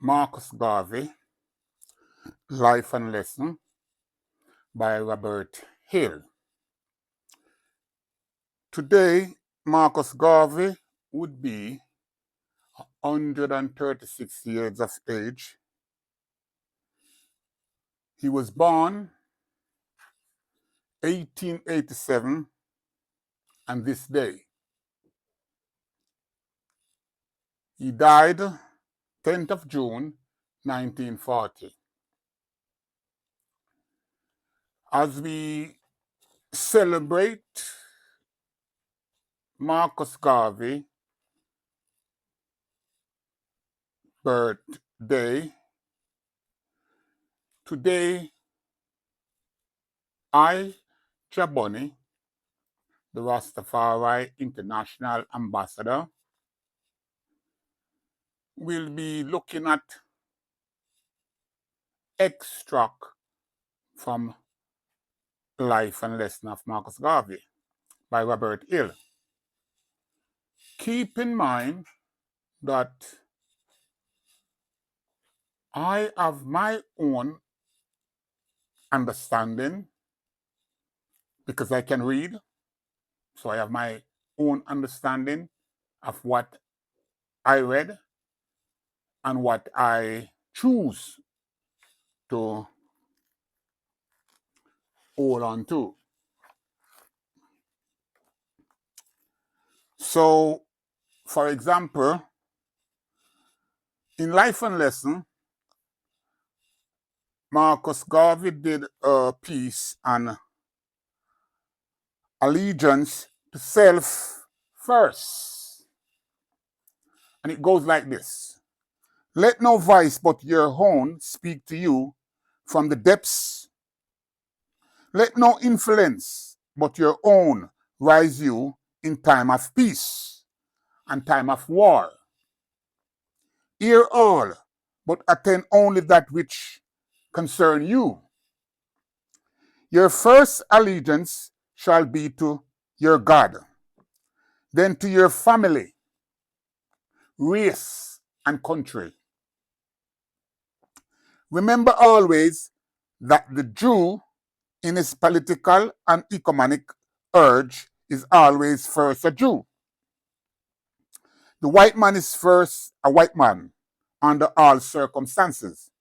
Marcus Garvey, Life and Lesson by Robert Hill. Today, Marcus Garvey would be 136 years of age. He was born 1887 on this day. He died 10th of June 1940. As we celebrate Marcus Garvey birthday, today I, Jaboni, the Rastafari International Ambassador, will be looking at extract from Life and Lesson of Marcus Garvey by Robert Hill. Keep in mind that I have my own understanding because I can read, so I have my own understanding of what I read and what I choose to hold on to. So, for example, in Life and Lesson, Marcus Garvey did a piece on allegiance to self first. And it goes like this. Let no voice but your own speak to you from the depths. Let no influence but your own rise you in time of peace and time of war. Hear all, but attend only that which concern you. Your first allegiance shall be to your God, then to your family, race, and country. Remember always that the Jew, in his political and economic urge, is always first a Jew. The white man is first a white man under all circumstances.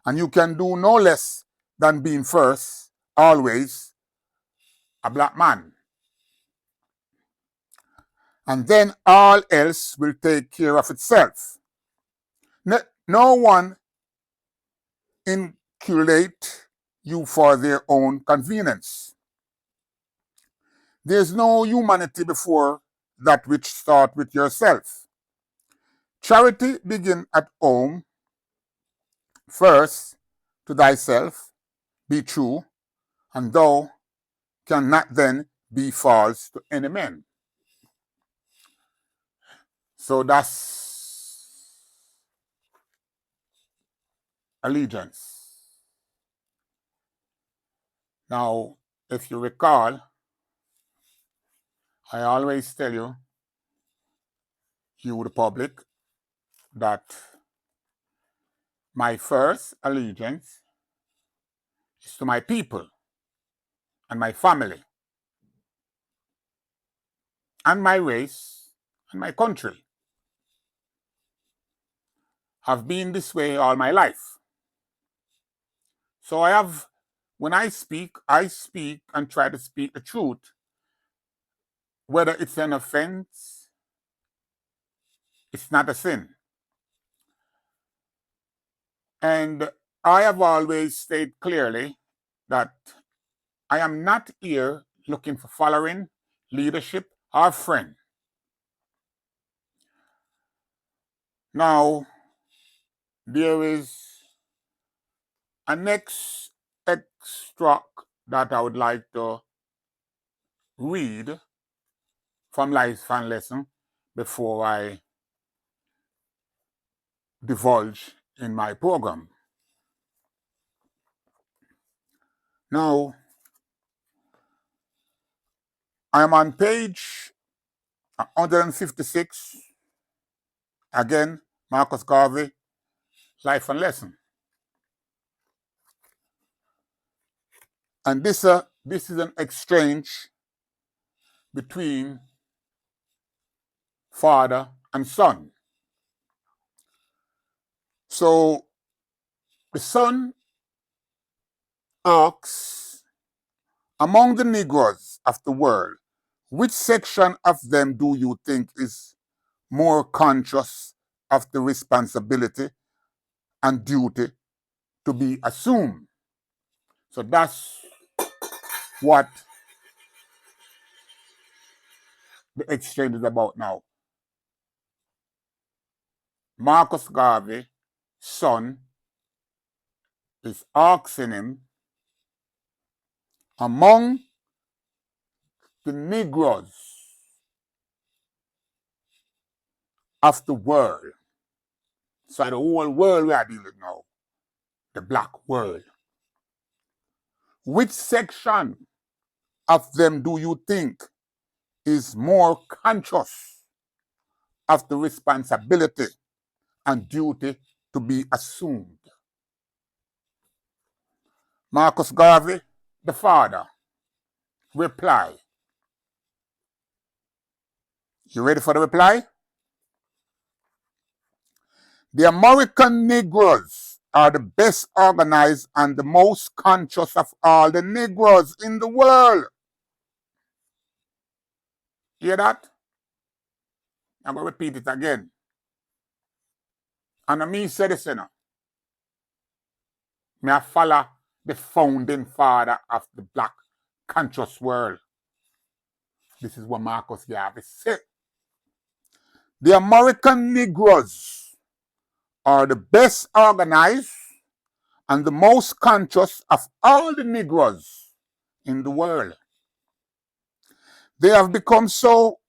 And you can do no less than being first, always, a black man. And then all else will take care of itself. No one inculcate you for their own convenience. There's no humanity before that which start with yourself. Charity begin at home. First, to thyself, be true, and thou cannot then be false to any man. So that's allegiance. Now, if you recall, I always tell you, the public, that my first allegiance is to my people and my family and my race and my country. Have been this way all my life. So when I speak and try to speak the truth, whether it's an offense, it's not a sin. And I have always stated clearly that I am not here looking for following, leadership, or friend. Now, there is a next extract that I would like to read from Life and Lesson before I divulge in my program. Now, I'm on page 156, again, Marcus Garvey, Life and Lesson. And this is an exchange between father and son. So the son asks, among the Negroes of the world, which section of them do you think is more conscious of the responsibility and duty to be assumed? So that's what the exchange is about now. Marcus Garvey, son, is asking him, among the Negroes of the world, so the whole world we are dealing with now, the black world, which section of them do you think is more conscious of the responsibility and duty to be assumed? Marcus Garvey, the father, reply. You ready for the reply? The American Negroes are the best organized and the most conscious of all the Negroes in the world. Hear that? I'm going to repeat it again. And me say this, you know. Me I follow the founding father of the black conscious world. This is what Marcus Garvey said. The American Negroes are the best organized and the most conscious of all the Negroes in the world. They have become so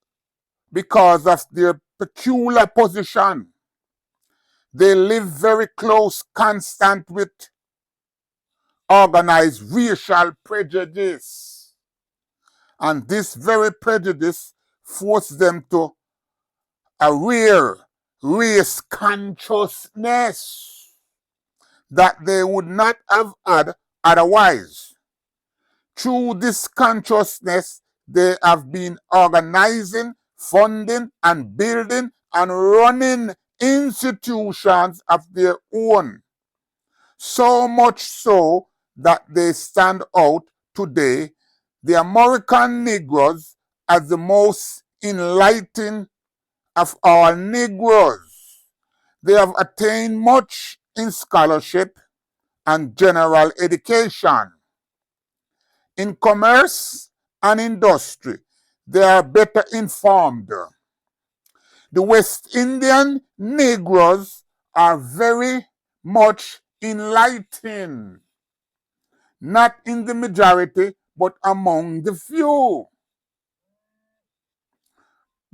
because of their peculiar position. They live very close, constant with organized racial prejudice. And this very prejudice forced them to a rare race consciousness that they would not have had otherwise. Through this consciousness, they have been organizing, funding, and building and running institutions of their own. So much so that they stand out today, the American Negroes, as the most enlightened of all Negroes. They have attained much in scholarship and general education. In commerce and industry, they are better informed. The West Indian Negroes are very much enlightened, not in the majority, but among the few.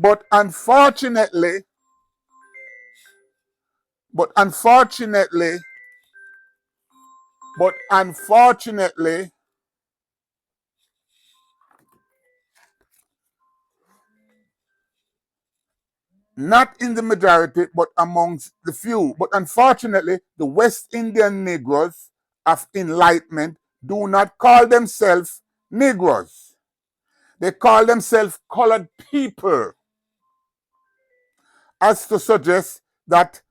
But unfortunately, but unfortunately, not in the majority, but amongst the few. But unfortunately, the West Indian Negroes of enlightenment do not call themselves Negroes. They call themselves colored people, as to suggest that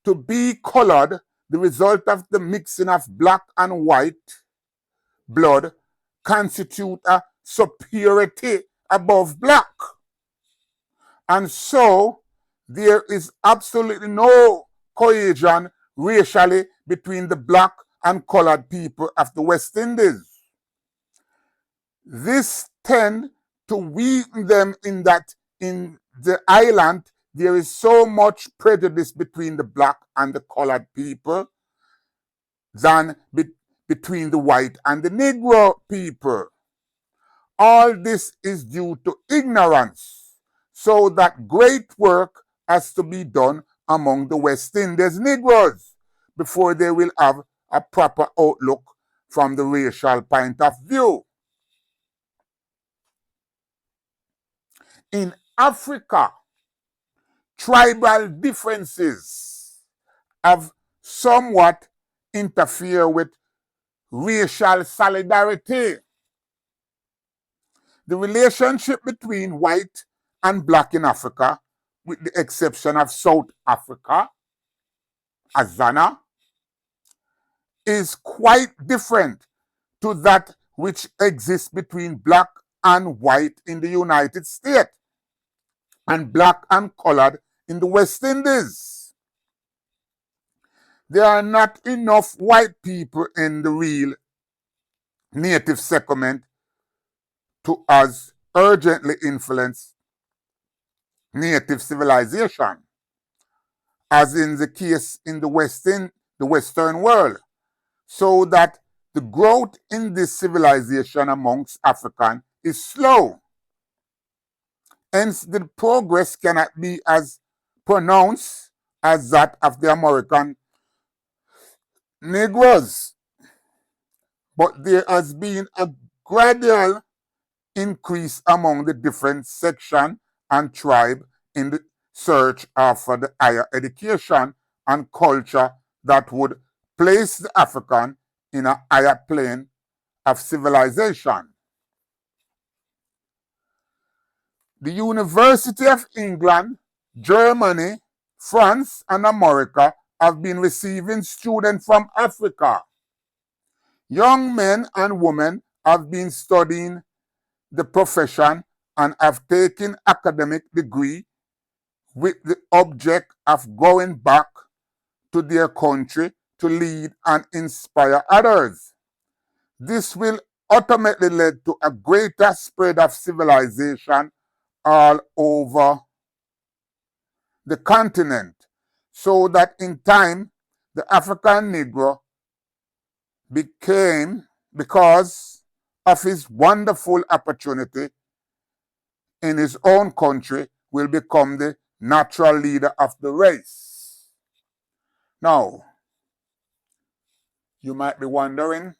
to be colored, the result of the mixing of black and white blood, constitute a superiority above black. And so there is absolutely no cohesion racially between the black and colored people of the West Indies. This tends to weaken them in that in the island there is so much prejudice between the black and the colored people than between the white and the Negro people. All this is due to ignorance, so that great work has to be done among the West Indies Negroes before they will have a proper outlook from the racial point of view. In Africa, tribal differences have somewhat interfered with racial solidarity. The relationship between white and black in Africa, with the exception of South Africa, Azana, is quite different to that which exists between black and white in the United States and black and colored in the West Indies. There are not enough white people in the real native settlement to as urgently influence native civilization, as in the case in the Western world, so that the growth in this civilization amongst Africans is slow. Hence, the progress cannot be as pronounced as that of the American Negroes. But there has been a gradual increase among the different section and tribe in the search for the higher education and culture that would place the African in a higher plane of civilization. The University of England, Germany, France, and America have been receiving students from Africa. Young men and women have been studying the profession and have taken academic degree with the object of going back to their country to lead and inspire others. This will ultimately lead to a greater spread of civilization all over the continent, so that in time the African Negro became, because of his wonderful opportunity in his own country, will become the natural leader of the race. Now, you might be wondering,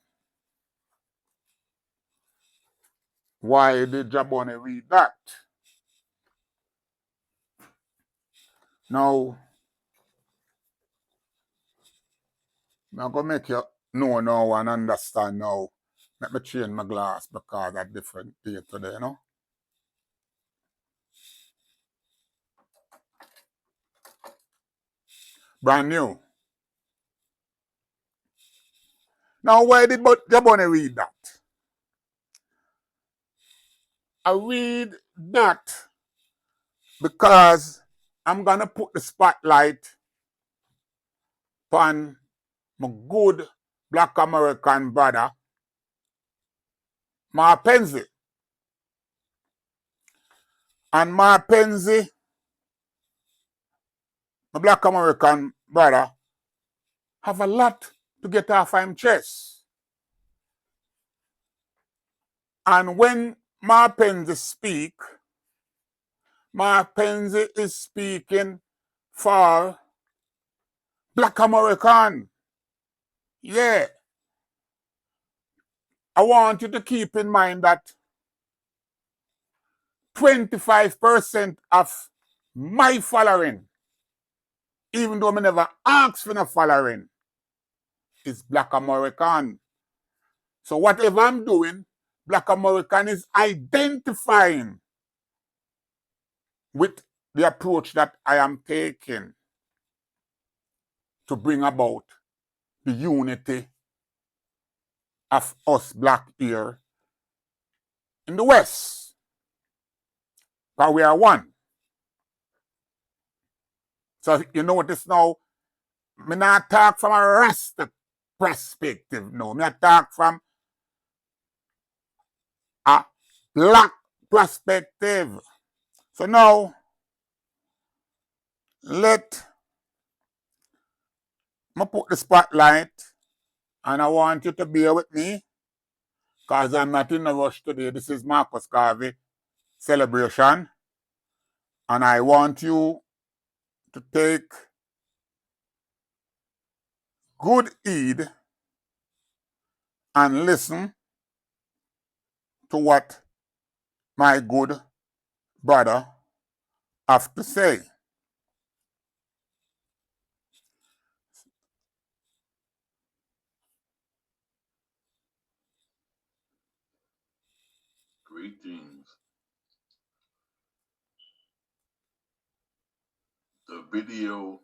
why did Jabone read that? Now, I'm going to make you know now and understand now. Let me change my glass because that's different day today, you know. Brand new. Now, why did Jabone read that? I read that because I'm going to put the spotlight on my good black American brother, Ma Penzi. And Ma Penzi, my black American brother, have a lot to get off him chest. And when Ma Penzi speak, Ma Penzi is speaking for black American. Yeah. I want you to keep in mind that 25% of my following, even though I never asked for no following, is black American. So whatever I'm doing, black American is identifying with the approach that I am taking to bring about the unity of us black here in the West. Because we are one. So you notice now, me not talk from a Rasta perspective, no. Me talk from a black perspective. So now, let me put the spotlight, and I want you to bear with me, because I'm not in a rush today. This is Marcus Garvey celebration, and I want you to take good heed and listen to what my good brother have to say. The video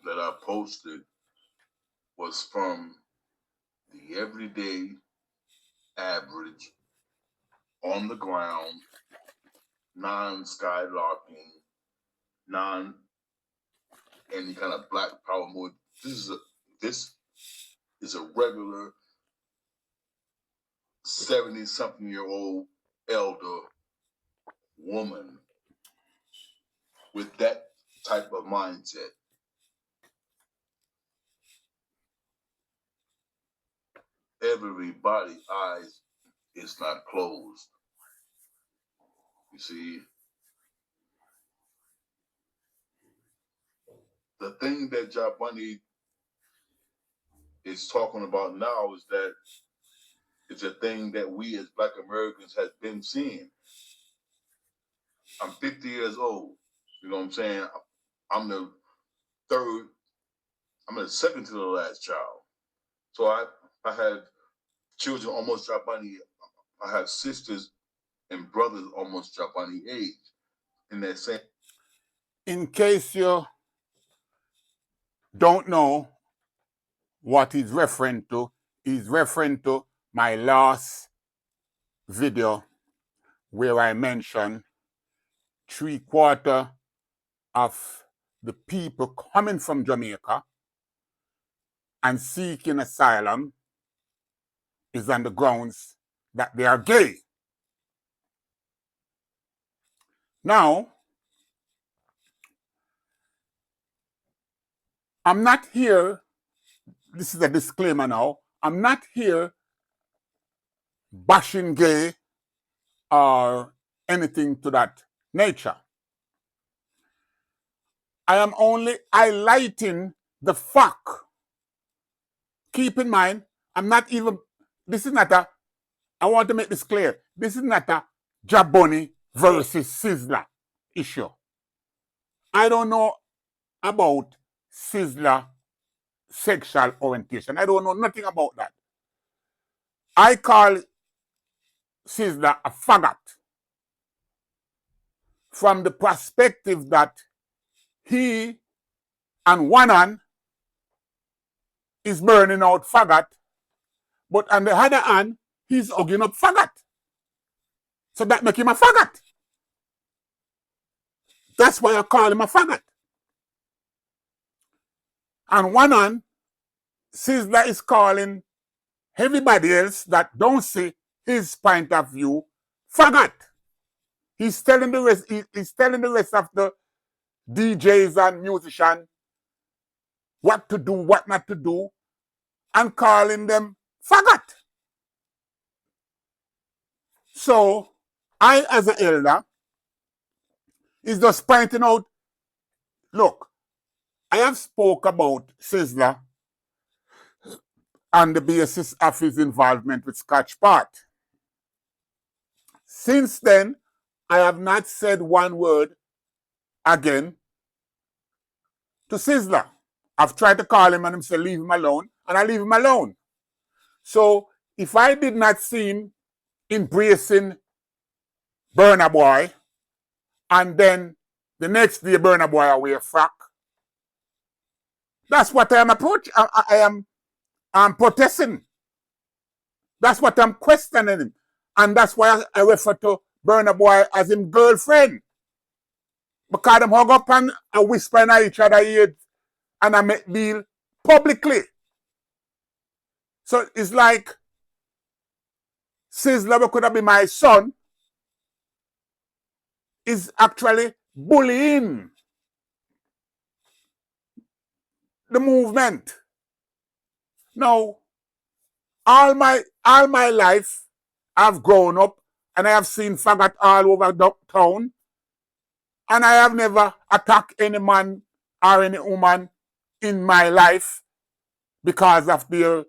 that I posted was from the everyday average on the ground, non-skylarking, non any kind of black power move. This is a regular 70-something-year-old elder woman with that type of mindset. Everybody's eyes is not closed. You see, the thing that Jabani is talking about now is that it's a thing that we as Black Americans have been seeing. I'm 50 years old. You know what I'm saying? I'm the second to the last child. So I have children almost Jabani. I have sisters and brothers almost Jabani age. In that same. In case you don't know what he's referring to my last video where I mentioned 3/4 of the people coming from Jamaica and seeking asylum is on the grounds that they are gay. Now, I'm not here, this is a disclaimer now, I'm not here bashing gay or anything to that nature. I am only highlighting the fact. Keep in mind, I want to make this clear, this is not a Jaboni versus Sizzla issue. I don't know about Sizzla sexual orientation. I don't know nothing about that. I call Sizzla a faggot from the perspective that he on one hand is burning out faggot, but on the other hand, he's hugging up faggot. So that make him a faggot. That's why I call him a faggot. On one hand, Sizzla is calling everybody else that don't see his point of view faggot. He's telling the rest of the DJs and musicians what to do, what not to do, and calling them faggot. So I, as an elder, is just pointing out, look, I have spoke about Sizzla on the basis of his involvement with Scotch Pot. Since then, I have not said one word again to Sizzla. I've tried to call him and him say leave him alone, and I leave him alone. So if I did not see him embracing Burna Boy, and then the next day Burna Boy away frack, that's what I am approaching. I'm protesting. That's what I'm questioning him. And that's why I refer to Burna Boy as him girlfriend. Because them hug up and whisper in each other ears and I make deal publicly. So it's like Sizzla, could have been my son, is actually bullying the movement. Now, all my life, I've grown up and I have seen faggot all over the town, and I have never attacked any man or any woman in my life because of their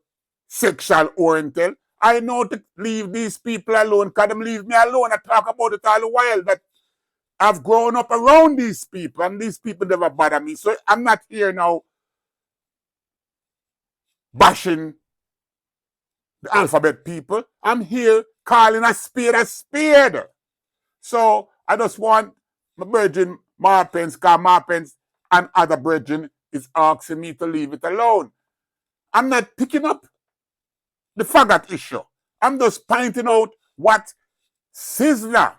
sexual orientation. I know to leave these people alone, because them leave me alone. I talk about it all the while, that I've grown up around these people and these people never bother me. So I'm not here now bashing the alphabet people. I'm here calling a spade a spade. So I just want my virgin Marpens, because Marpens and other brethren is asking me to leave it alone. I'm not picking up the faggot issue. I'm just pointing out what Sizzler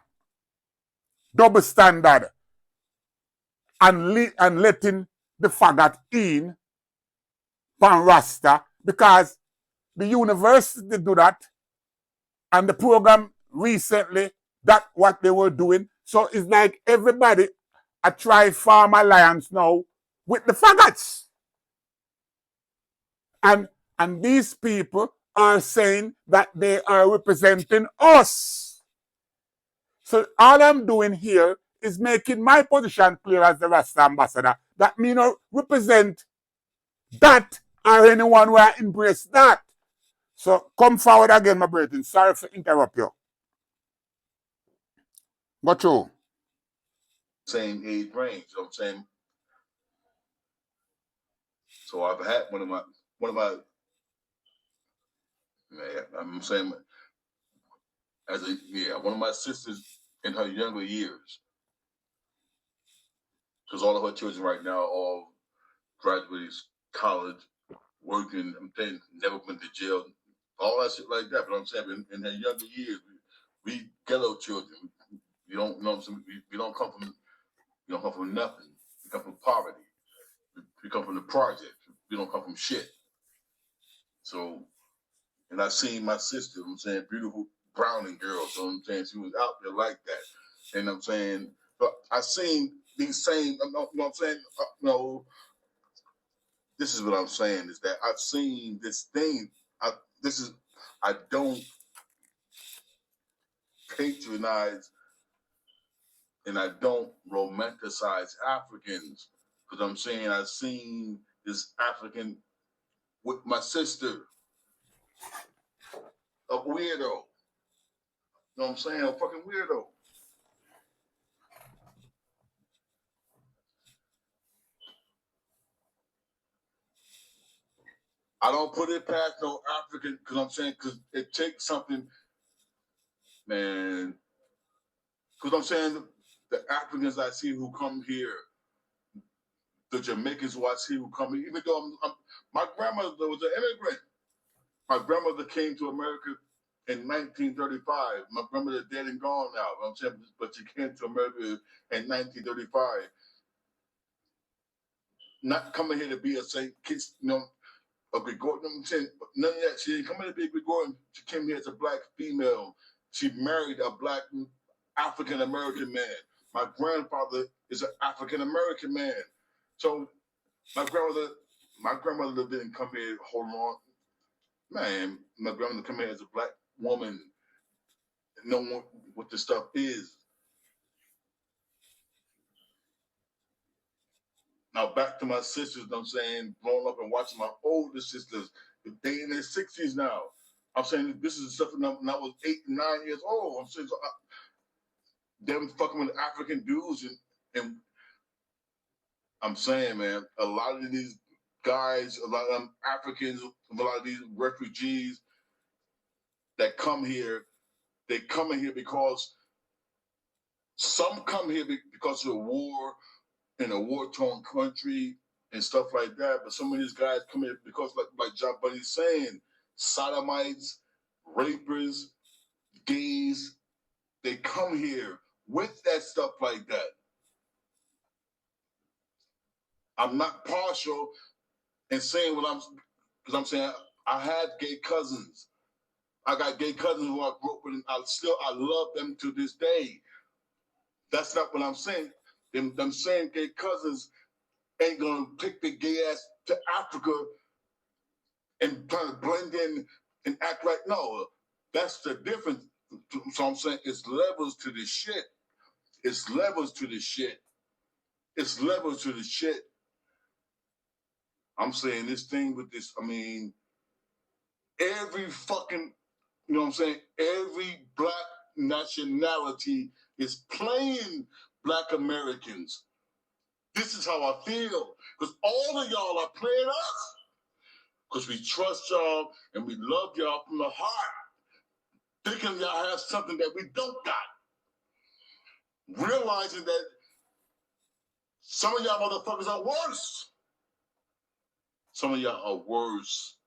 double standard and letting the faggot in pan Rasta because the university do that and the program recently that what they were doing. So it's like everybody a tri-farm alliance now with the faggots. And these people are saying that they are representing us. So all I'm doing here is making my position clear as the Rasta ambassador that me not represent that or anyone who embrace that. So come forward again, my brethren. Sorry for interrupt you. Go through. Same age range, you know what I'm saying? So I've had one of my man, I'm saying one of my sisters in her younger years, because all of her children right now all graduated college, working, I'm saying never went to jail, all that shit like that. But I'm saying in her younger years, we ghetto children. We don't, you know what I'm saying? We don't come from nothing. We come from poverty. We come from the project. We don't come from shit. So, and I seen my sister, you know what I'm saying, beautiful Browning girl, so I'm saying she was out there like that. And I'm saying, but I seen these same, you know what I'm saying, this is what I'm saying, is that I've seen this thing, I don't patronize and I don't romanticize Africans, because I'm saying I've seen this African with my sister, a weirdo. You know what I'm saying? A fucking weirdo. I don't put it past no African, because I'm saying, because it takes something, man. Because I'm saying the Africans I see who come here, the Jamaicans who I see who come here, even though my grandmother was an immigrant. My grandmother came to America in 1935. My grandmother dead and gone now. You know what I'm saying, but she came to America in 1935. Not coming here to be a Saint Kitts, a Gregorian. I'm saying none of that. She didn't come here to be a Gregorian. She came here as a black female. She married a black African American man. My grandfather is an African American man. So my grandmother didn't come here. Hold on, man. My grandmother come here as a black woman. Know what this stuff is. Now back to my sisters, I'm saying, growing up and watching my older sisters, they in their 60s now. I'm saying this is stuff when I was 8, 9 years old. I'm saying so them fucking with African dudes and I'm saying, man, a lot of these guys, a lot of them Africans, a lot of these refugees that come here, they come in here because some come here because of the war in a war-torn country and stuff like that. But some of these guys come here because, like John Buddy's saying, sodomites, rapers, gays, they come here with that stuff like that. I'm not partial in saying because I'm saying I had gay cousins. I got gay cousins who I grew up with, and I love them to this day. That's not what I'm saying. Them same gay cousins ain't gonna take the gay ass to Africa and try to blend in and act like, no, that's the difference. So I'm saying it's levels to this shit. It's levels to this shit. It's levels to this shit. I'm saying this thing with this, I mean, every fucking, you know what I'm saying? Every black nationality is playing black Americans. This is how I feel. Because all of y'all are playing us. Because we trust y'all and we love y'all from the heart. Thinking y'all have something that we don't got. Realizing that Some of y'all motherfuckers are worse. Some of y'all are worse.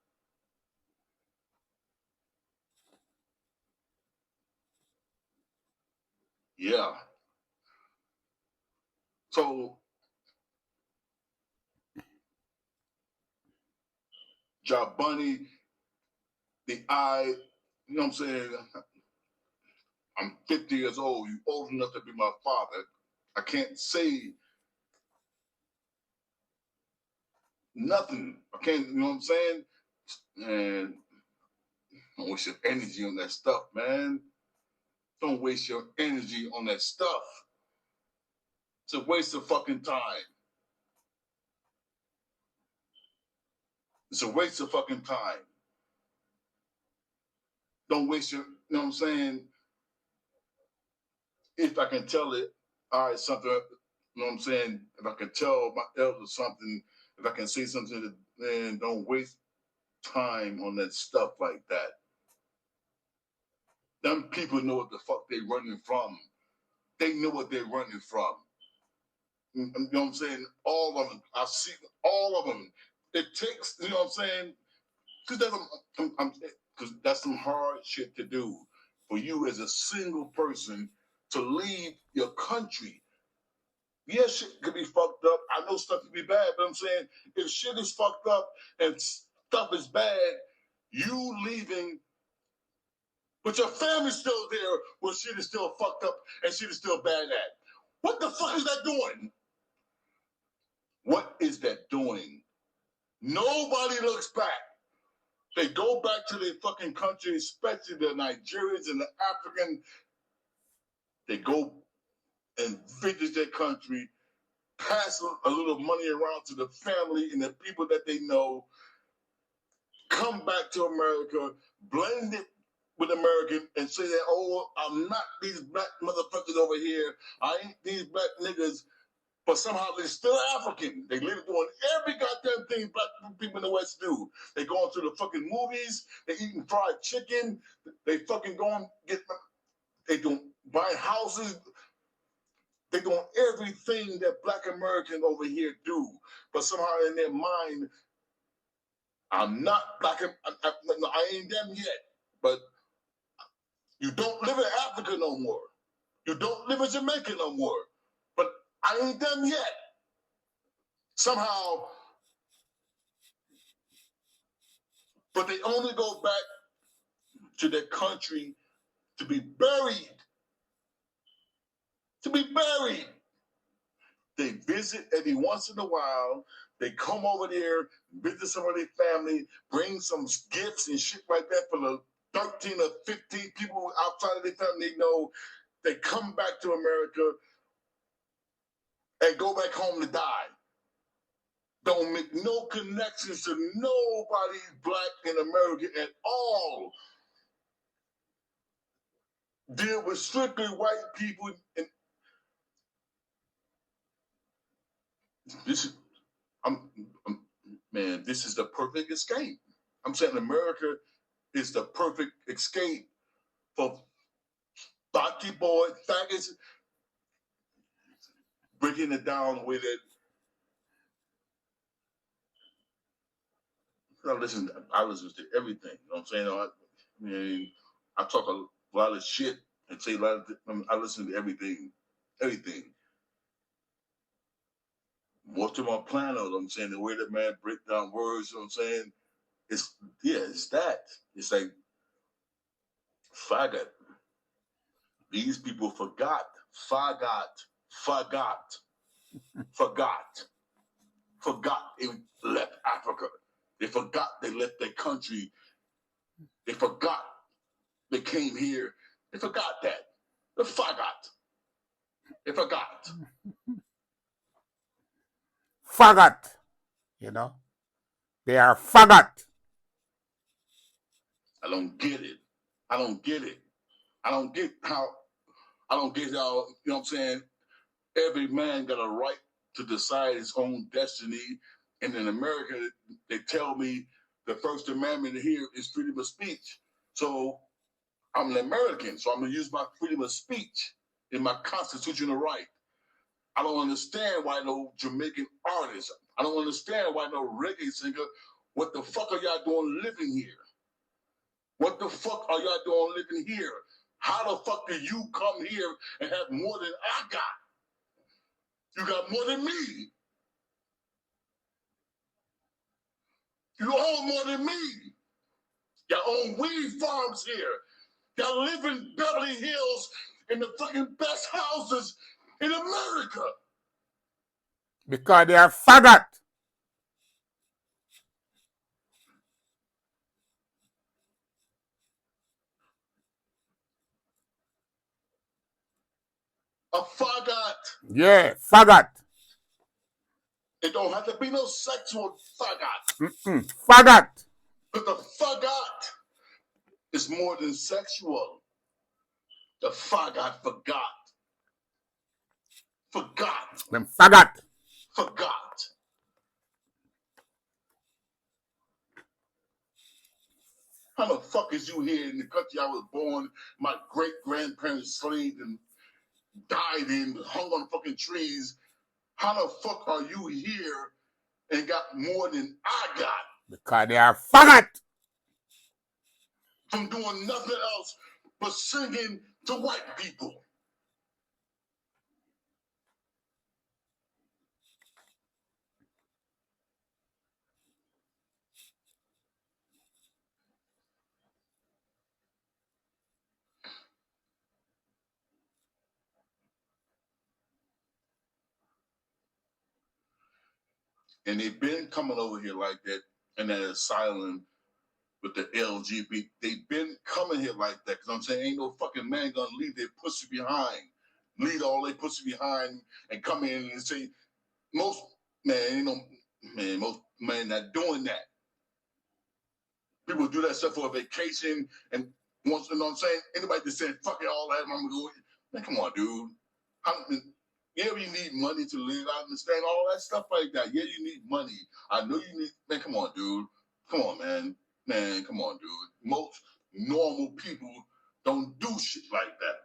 Yeah. So, Job Bunny, you know what I'm saying? I'm 50 years old. You old enough to be my father. I can't say nothing. I can't, you know what I'm saying? And don't waste your energy on that stuff, man. Don't waste your energy on that stuff. It's a waste of fucking time. It's a waste of fucking time. Don't waste your, you know what I'm saying? If I can tell it, all right, something, you know what I'm saying? If I can tell my elders something, if I can say something, then don't waste time on that stuff like that. Them people know what the fuck they running from. They know what they're running from. You know what I'm saying? All of them. I see all of them. It takes, you know what I'm saying? Because that's some hard shit to do for you as a single person to leave your country. Yeah, shit could be fucked up. I know stuff could be bad, but I'm saying if shit is fucked up and stuff is bad, you leaving, but your family's still there where shit is still fucked up and shit is still bad at. What the fuck is that doing? What is that doing? Nobody looks back. They go back to their fucking country, especially the Nigerians and the African. They go and visit their country, pass a little money around to the family and the people that they know, come back to America, blend it with American and say that, oh, I'm not these black motherfuckers over here. I ain't these black niggas. But somehow they're still African. They live doing every goddamn thing black people in the West do. They going to the fucking movies. They eating fried chicken. They fucking going get. They doing buying houses. They doing everything that black Americans over here do. But somehow in their mind, I'm not black. I ain't them yet. But you don't live in Africa no more. You don't live in Jamaica no more. But I ain't them yet. Somehow, but they only go back to their country to be buried. To be buried. They visit every once in a while. They come over there, visit some of their family, bring some gifts and shit like that for the 13 or 15 people outside of their family they know. They come back to America and go back home to die. Don't make no connections to nobody black in America at all. Deal with strictly white people. And this is, man, this is the perfect escape. I'm saying America is the perfect escape for Baki boy, faggots, breaking it down with it. I listen to everything. You know what I'm saying? I talk a lot of shit and say a lot of. I listen to everything. Most of my plan, I'm saying the way that man break down words. You know what I'm saying? It's that. It's like faggot. These people forgot. They left Africa. They forgot they left their country. They forgot they came here. They forgot that. They forgot. Faggot. You know? They are faggot. I don't get it. I don't get how, you know what I'm saying? Every man got a right to decide his own destiny. And in America, they tell me the First Amendment here is freedom of speech. So I'm an American, so I'm going to use my freedom of speech in my constitutional right. I don't understand why no Jamaican artist. I don't understand why no reggae singer. What the fuck are y'all doing living here? What the fuck are y'all doing living here? How the fuck do you come here and have more than I got? You got more than me. You own more than me. Y'all own weed farms here. Y'all live in Beverly Hills in the fucking best houses in America. Because they are faggot. A faggot. Yeah, faggot. It don't have to be no sexual faggot. Faggot. But the faggot is more than sexual. The faggot forgot. Forgot. Them faggot. Forgot. How the fuck is you here in the country I was born? My great-grandparents slaved and died in, hung on fucking trees. How the fuck are you here and got more than I got? Because they are faggot. From doing nothing else but singing to white people. And they've been coming over here like that in that asylum with the LGBT. They've been coming here like that because I'm saying ain't no fucking man gonna leave their pussy behind. Leave all their pussy behind and come in and say, most man, most men not doing that. People do that stuff for a vacation and once, you know what I'm saying? Anybody just saying, fuck it, all that, I'm gonna go. Man, come on, dude. Yeah, you need money to live. I understand all that stuff like that. Yeah, you need money. I know you need, man, come on, dude. Come on, man. Man, come on, dude. Most normal people don't do shit like that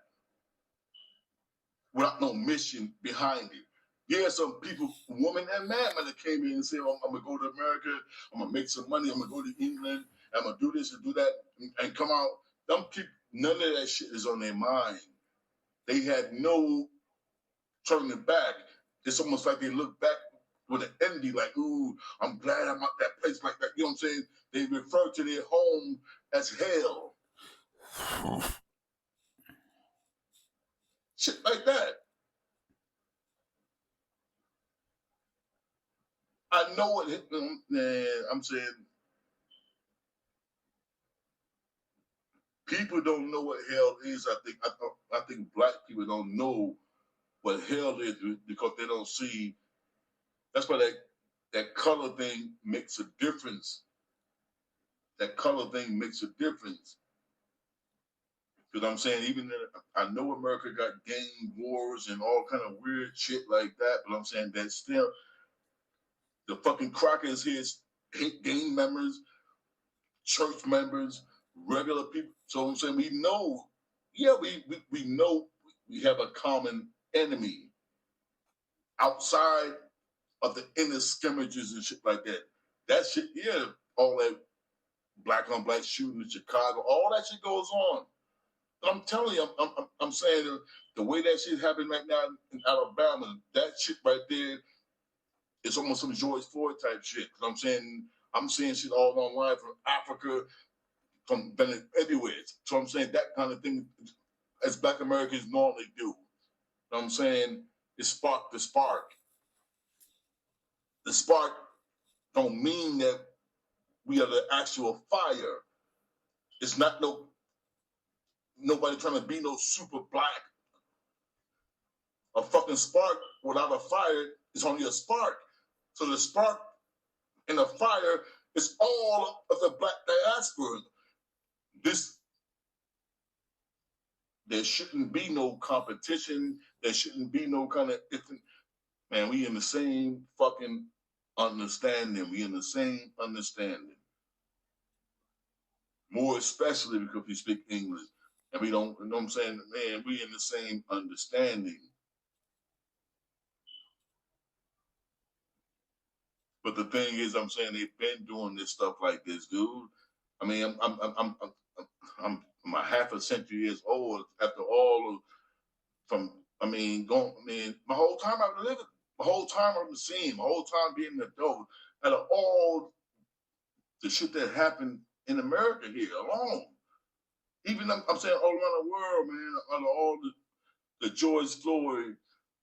without no mission behind it. Yeah, some people, woman and man, might have came in and said, oh, I'm going to go to America. I'm going to make some money. I'm going to go to England. I'm going to do this and do that and come out. Them people, none of that shit is on their mind. They had no turning back. It's almost like they look back with an envy, like, ooh, I'm glad I'm at that place like that. You know what I'm saying? They refer to their home as hell. Shit like that. I know what I'm saying. People don't know what hell is. I think black people don't know what hell is because they don't see. That's why that color thing makes a difference. That color thing makes a difference. Because I'm saying, even I know America got gang wars and all kind of weird shit like that, but I'm saying that still the fucking crackers here hate gang members, church members, regular people. So I'm saying we know, yeah, we know we have a common enemy outside of the inner scrimmages and shit like that. That shit, yeah, all that black on black shooting in Chicago, all that shit goes on. I'm telling you, I'm saying the way that shit happened right now in Alabama, that shit right there is almost some George Floyd type shit. I'm saying I'm seeing shit all online from Africa, from everywhere. So I'm saying that kind of thing, as Black Americans normally do. You know what I'm saying it sparked the spark. The spark don't mean that we are the actual fire. It's not nobody trying to be no super black. A fucking spark without a fire is only a spark. So the spark and the fire is all of the black diaspora. There shouldn't be no competition. There shouldn't be no kind of man, we in the same fucking understanding. We in the same understanding. More especially because we speak English. And we don't, you know what I'm saying? Man, we in the same understanding. But the thing is, I'm saying they've been doing this stuff like this, dude. I mean, I'm a half a century years old after all of from. I mean, my whole time I've been living, my whole time I've been seeing, my whole time being an adult, out of all the shit that happened in America here alone. Even I'm saying all around the world, man, out of all the George Floyd,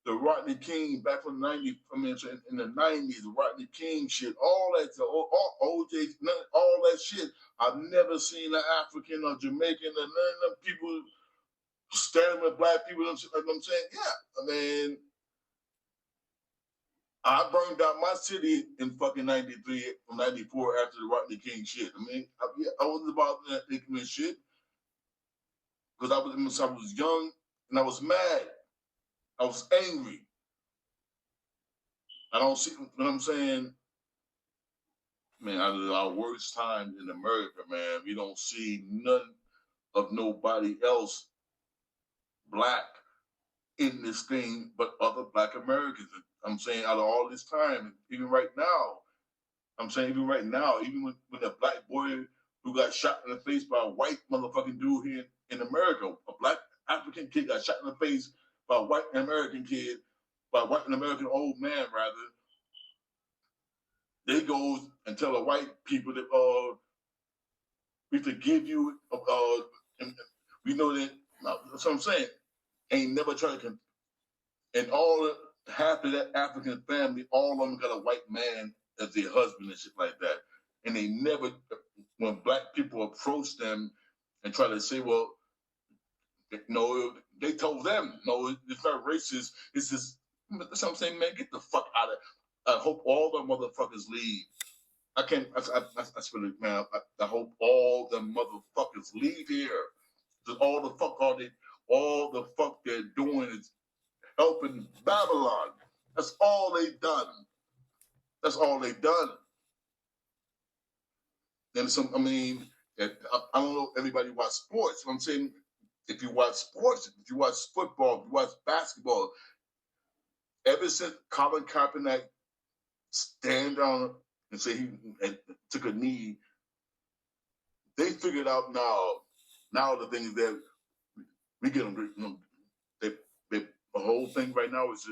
the Rodney King back from the 90s, I mean, in the 90s, the Rodney King shit, all that, all OJ, all that shit. I've never seen an African or Jamaican or none of them people standing with black people. I'm saying, yeah, I mean, I burned out my city in fucking 93, 94 after the Rodney King shit. I mean, I wasn't about that ignorant shit because I was young and I was mad. I was angry. I don't see what I'm saying. Man, out of our worst times in America, man, we don't see none of nobody else black in this thing but other black Americans. I'm saying out of all this time, even right now, I'm saying even right now, even with a black boy who got shot in the face by a white motherfucking dude here in America, a black African kid got shot in the face by a white American kid, by a white American old man rather. They go and tell the white people that we forgive you. And we know that. That's what I'm saying. Ain't never tried to. And half of that African family, all of them got a white man as their husband and shit like that. And they never, when black people approach them and try to say, well, no, they told them, no, it's not racist. It's just. That's what I'm saying, man. Get the fuck out of. I hope all the motherfuckers leave. I can't. I swear, man. I hope all the motherfuckers leave here. Cause all the fuck they're doing is helping Babylon. That's all they done. That's all they done. And I mean, I don't know if everybody watch sports. I'm saying, if you watch sports, if you watch football, if you watch basketball, ever since Colin Kaepernick stand down and say he took a knee, they figured out now the thing is that we get them. The whole thing right now is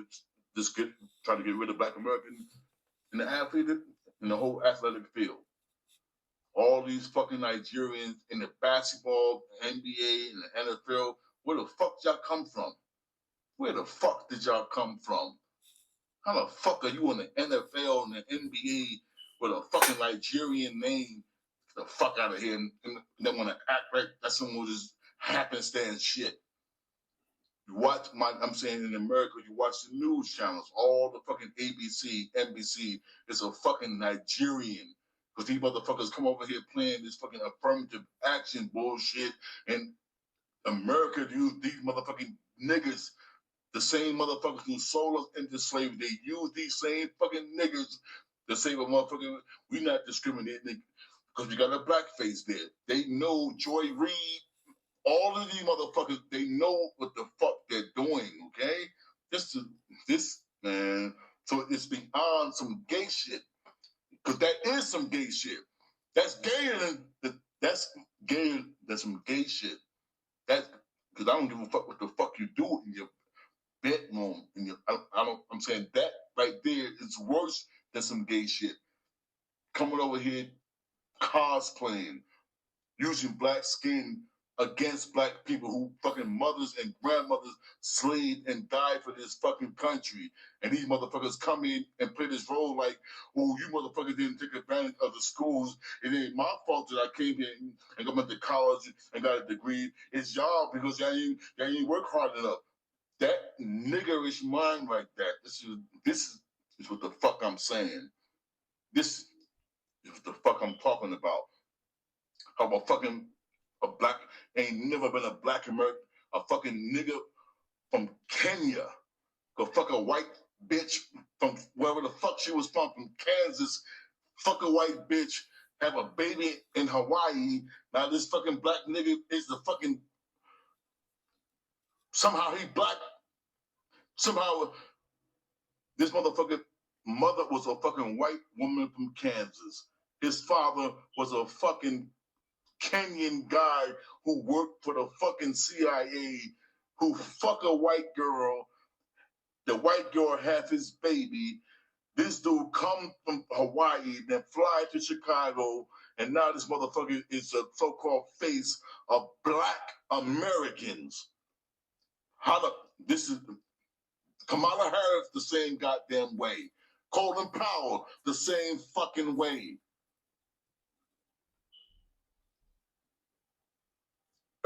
just try to get rid of black Americans in the athlete in the whole athletic field. All these fucking Nigerians in the basketball, NBA, and the NFL, where the fuck y'all come from? Where the fuck did y'all come from? How the fuck are you in the NFL and the NBA with a fucking Nigerian name? Get the fuck out of here and they want to act like that's some of this happenstance shit. You watch I'm saying in America, you watch the news channels, all the fucking ABC, NBC, is a fucking Nigerian. Because these motherfuckers come over here playing this fucking affirmative action bullshit, and America use these motherfucking niggas, the same motherfuckers who sold us into slavery. They use these same fucking niggas to say, well, motherfucker, we not discriminating because we got a black face there. They know Joy Reid. All of these motherfuckers, they know what the fuck they're doing, okay? This, man. So it's beyond some gay shit. Because that is some gay shit. That's gayer than some gay shit. That's because I don't give a fuck what the fuck you do in your bedroom. I'm saying that right there is worse than some gay shit. Coming over here, cosplaying, using black skin against black people who fucking mothers and grandmothers slaved and died for this fucking country. And these motherfuckers come in and play this role like, oh, you motherfuckers didn't take advantage of the schools. It ain't my fault that I came here and went to college and got a degree. It's y'all because y'all ain't work hard enough. That niggerish mind like that, this is what the fuck I'm saying. This is what the fuck I'm talking about. How about fucking a black, ain't never been a black American, a fucking nigga from Kenya, go fuck a white bitch from wherever the fuck she was from Kansas, fuck a white bitch, have a baby in Hawaii. Now this fucking black nigga is the fucking, somehow he black, somehow this motherfucker mother was a fucking white woman from Kansas. His father was a fucking Kenyan guy who worked for the fucking CIA, who fuck a white girl. The white girl have his baby. This dude come from Hawaii, then fly to Chicago, and now this motherfucker is a so-called face of black Americans. This is Kamala Harris the same goddamn way. Colin Powell the same fucking way.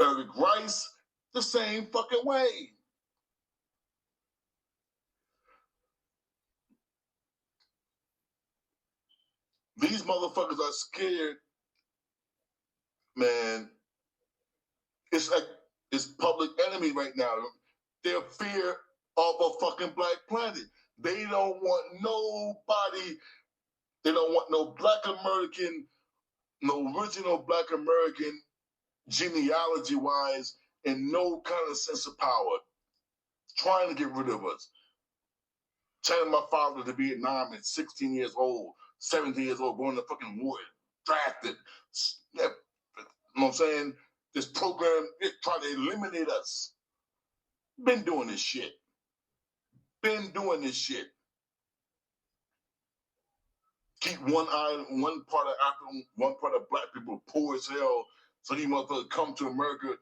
Eric Rice the same fucking way. These motherfuckers are scared, man. It's like it's public enemy right now. They're fear of a fucking black planet. They don't want nobody. They don't want no black American, no original black American genealogy wise, and no kind of sense of power. Trying to get rid of us. Telling my father to Vietnam at 16 years old, 17 years old, going to fucking war, drafted. You know what I'm saying? This program, it tried to eliminate us. Been doing this shit. Been doing this shit. Keep one eye, one part of Africa, one part of black people poor as hell. So these motherfuckers come to America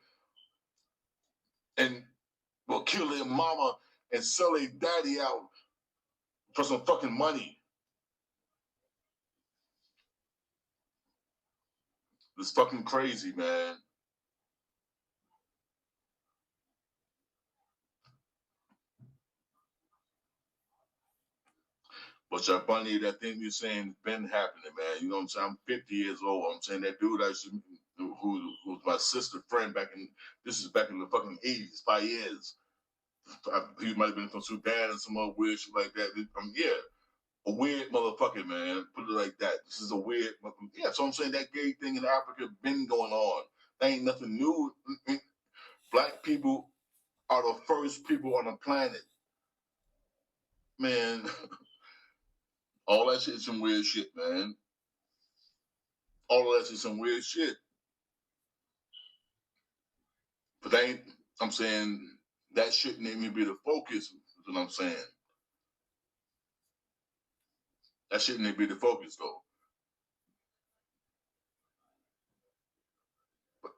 and will kill their mama and sell their daddy out for some fucking money. It's fucking crazy, man. But your bunny, that thing you're saying has been happening, man. You know what I'm saying? I'm 50 years old. I'm saying that dude who was my sister friend this is back in the fucking 80s, 5 years. He might have been from Sudan and some other weird shit like that. Yeah, a weird motherfucker, man. Put it like that. This is a weird, yeah. So I'm saying that gay thing in Africa been going on. That ain't nothing new. Black people are the first people on the planet, man. All that shit is some weird shit, man. All of that is some weird shit. But I'm saying that shouldn't even be the focus, is what I'm saying. That shouldn't even be the focus, though.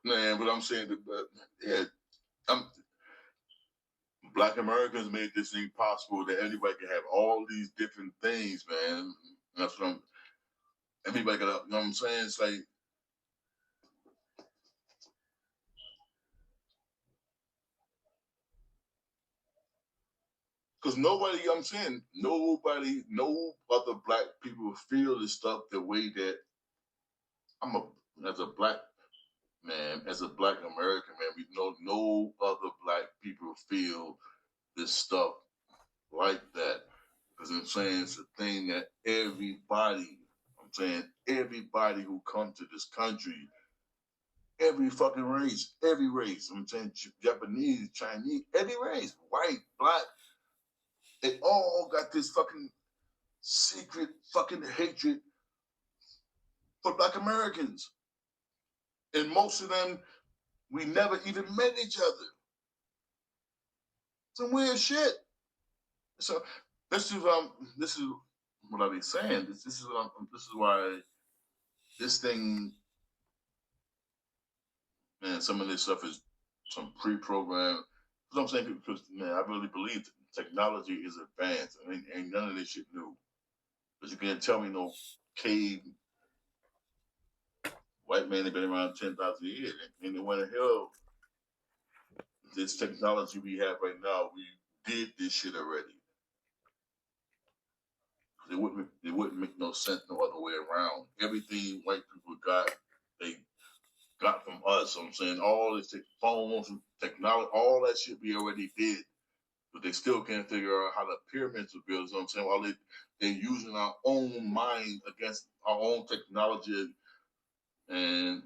But I'm saying that, yeah, Black Americans made this thing possible that everybody can have all these different things, man. That's what everybody got, you know what I'm saying? It's like, because nobody, I'm saying, no other black people feel this stuff the way that as a black man, as a black American man, we know no other black people feel this stuff like that. Because I'm saying it's a thing that everybody who comes to this country, every fucking race, I'm saying Japanese, Chinese, every race, white, black, they all got this fucking secret fucking hatred for black Americans. And most of them, we never even met each other. Some weird shit. So this is what I be saying. This is why this thing, man, some of this stuff is some pre-programmed. Because I'm saying, because man, I really believe technology is advanced. I mean, ain't none of this shit new. But you can't tell me no cave white man have been around 10,000 years. And the way the hell this technology we have right now, we did this shit already. It wouldn't make no sense no other way around. Everything white people got, they got from us. So I'm saying all this phones, technology, all that shit we already did. But they still can't figure out how the pyramids were built. So I'm saying while they're using our own mind against our own technology, and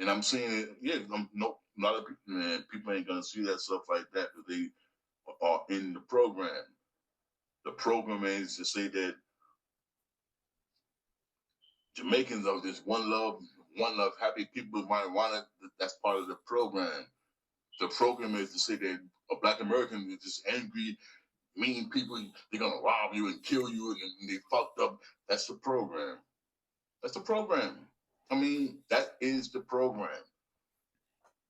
I'm seeing it. Yeah, not man. People ain't gonna see that stuff like that because they are in the program. The program is to say that Jamaicans are just one love, happy people, marijuana. That's part of the program. The program is to say that a Black American is just angry, mean people. They're gonna rob you and kill you, and they fucked up. That's the program. That's the program. I mean, that is the program.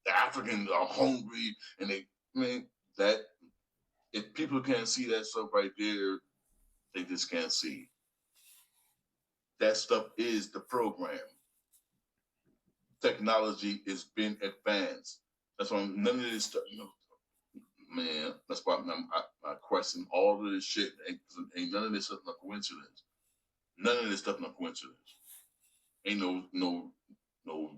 The Africans are hungry, and they. I mean, that if people can't see that stuff right there, they just can't see. That stuff is the program. Technology has been advanced. That's why none of this stuff, man. That's why I question all of this shit. Ain't none of this stuff no coincidence. None of this stuff no coincidence. Ain't no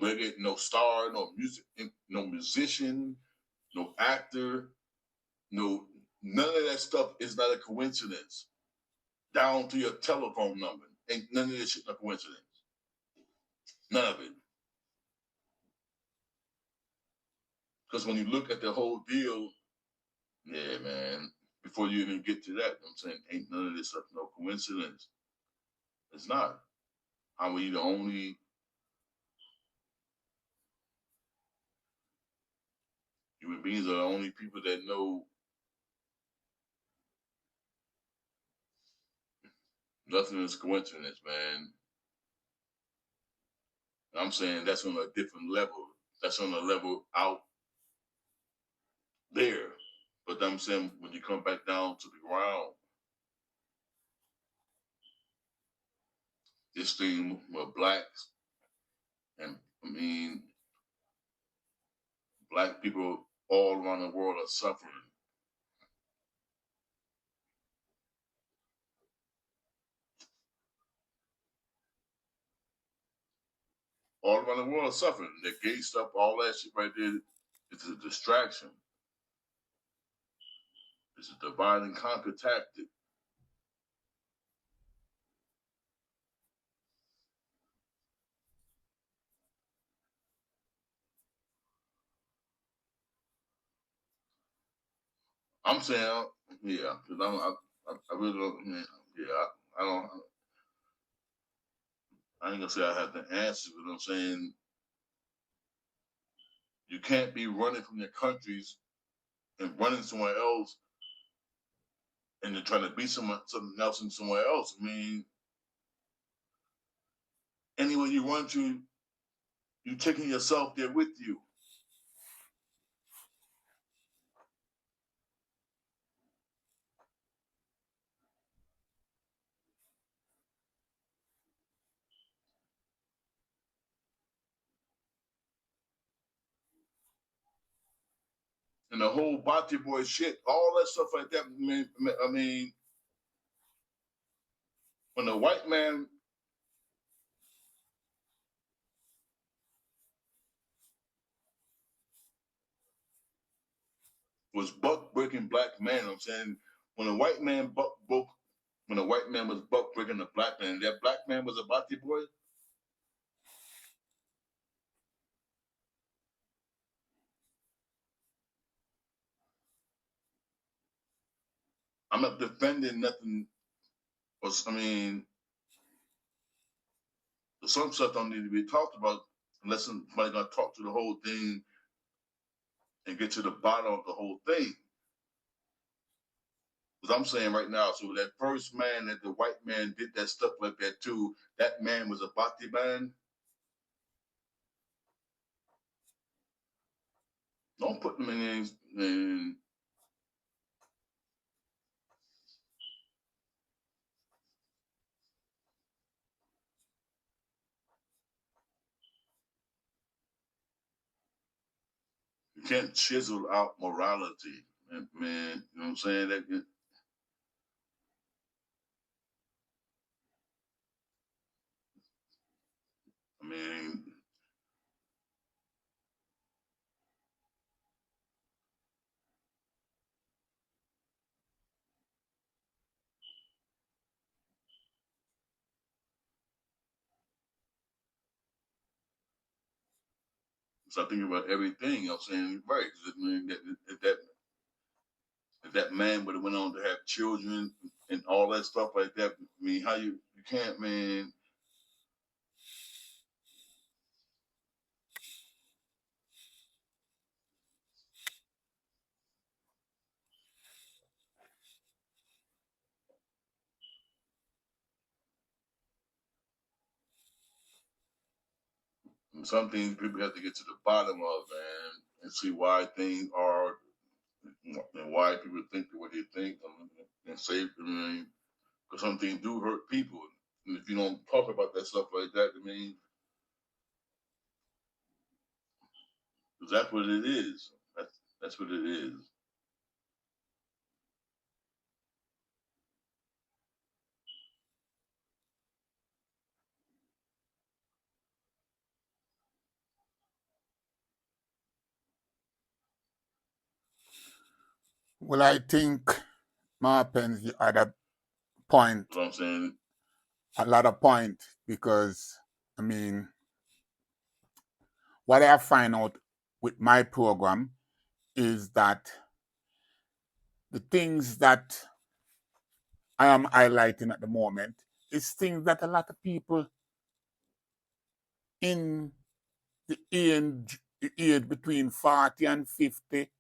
reggae, no star, no music, no musician, no actor, no none of that stuff is not a coincidence. Down to your telephone number. Ain't none of this shit no coincidence. None of it. Because when you look at the whole deal, yeah, man, before you even get to that, I'm saying ain't none of this stuff no coincidence. It's not. Are we the only human beings are the only people that know nothing is coincidence, man. I'm saying that's on a different level. That's on a level out there. But I'm saying when you come back down to the ground, this thing with blacks, and I mean, black people all around the world are suffering. All around the world are suffering. The gay stuff, all that shit right there, it's a distraction. It's a divide and conquer tactic. I'm saying, yeah, because I really don't, yeah, I don't, I ain't gonna say I have the answer, but I'm saying you can't be running from your countries and running somewhere else and then trying to be something else and somewhere else. I mean, anywhere you run to, you taking yourself there with you. And the whole Bati boy shit, all that stuff like that. I mean, when the white man was buck breaking black man, I'm saying when a white man when a white man was buck breaking a black man, that black man was a Bati boy. I'm not defending nothing. I mean, some stuff don't need to be talked about unless somebody's gonna talk to the whole thing and get to the bottom of the whole thing. Because I'm saying right now, so that first man that the white man did that stuff like that too, that man was a Bhakti man. Don't put them in you can't chisel out morality, man. You know what I'm saying? I mean, so I think about everything. You know what I'm saying? Right. 'Cause I mean, if that man would have went on to have children, and all that stuff like that. I mean, how you can't, man. Some things people have to get to the bottom of, man, and see why things are and why people think the way they think, and say, I mean, because some things do hurt people. And if you don't talk about that stuff like that, I mean, that's what it is. That's what it is. Well, I think, Marpens, you had a point, You know what I'm saying? a lot of point, because, I mean, what I find out with my program is that the things that I am highlighting at the moment is things that a lot of people in the age between 40 and 50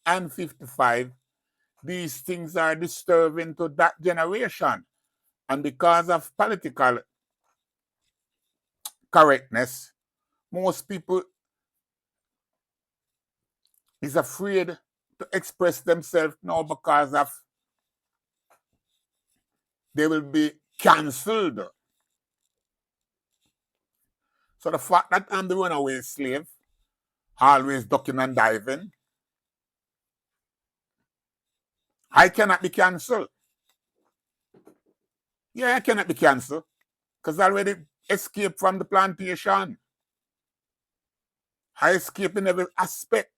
and 55, these things are disturbing to that generation. And because of political correctness, most people is afraid to express themselves now because of they will be cancelled. So the fact that I'm the runaway slave, always ducking and diving, I cannot be cancelled. Yeah, I cannot be cancelled because I already escaped from the plantation. I escape in every aspect.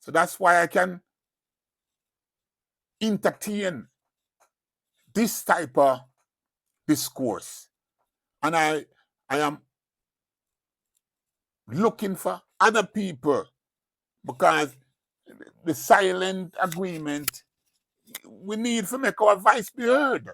So that's why I can entertain this type of discourse. And I am looking for other people because the silent agreement, we need to make our voice be heard.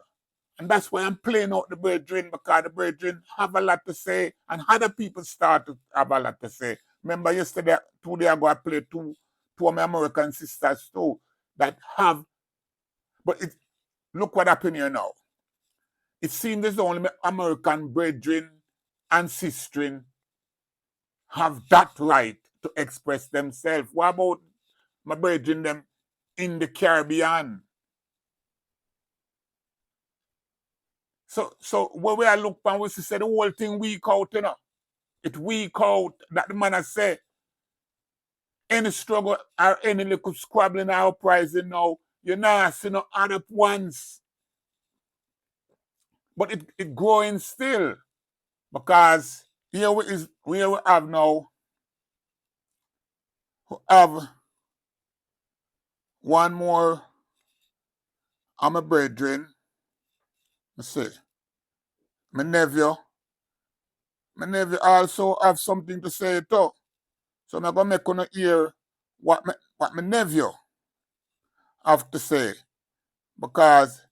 And that's why I'm playing out the brethren, because the brethren have a lot to say and other people start to have a lot to say. Remember yesterday, 2 days ago, I played two of my American sisters too that have, but look what happened here now. It seems as though only American brethren and sisters have that right to express themselves. What about my brethren them in the Caribbean? So where we are look and we see the whole thing weak out, you know. It weak out that the man has said any struggle or any little squabbling or uprising now, you're not seeing no other ones. But it growing still because we have now have one more of my brethren. Let's see. My nephew. My nephew also have something to say too. So I'm gonna make you hear what my nephew have to say. Because